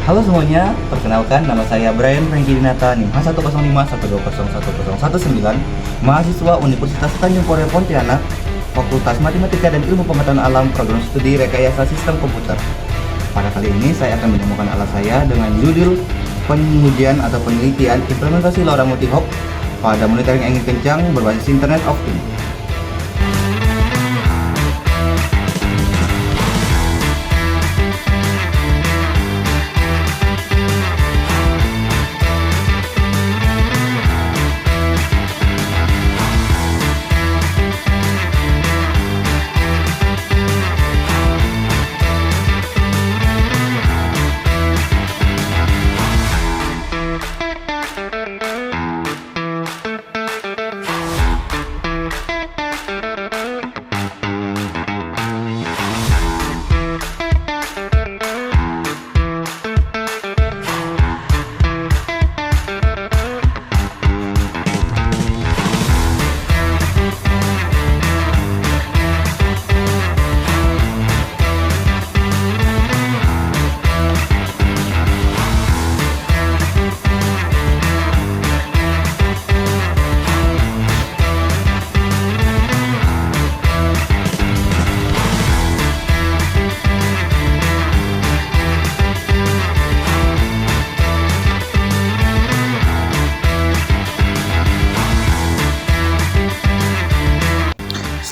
Halo semuanya, perkenalkan nama saya Brian Franky Dinata, NIM H10512010119, mahasiswa Universitas Tanjung Priok Pontianak, Fakultas Matematika dan Ilmu Pengetahuan Alam, Program Studi Rekayasa Sistem Komputer. Pada kali ini saya akan menemukan alat saya dengan judul pengujian atau penelitian implementasi LoRa multi-hop pada monitoring angin kencang berbasis Internet of Things.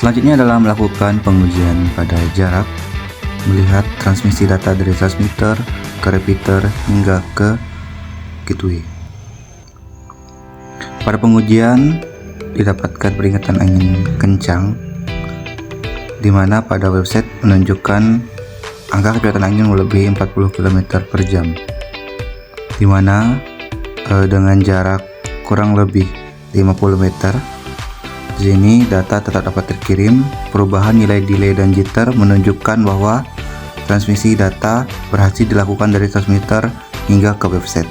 Selanjutnya adalah melakukan pengujian pada jarak, melihat transmisi data dari transmitter ke repeater hingga ke gateway. Pada pengujian didapatkan peringatan angin kencang, di mana pada website menunjukkan angka kecepatan angin melebihi 40 km per jam, di mana dengan jarak kurang lebih 50 meter. Di sini data tetap dapat terkirim. Perubahan nilai delay dan jitter menunjukkan bahwa transmisi data berhasil dilakukan dari transmitter hingga ke website.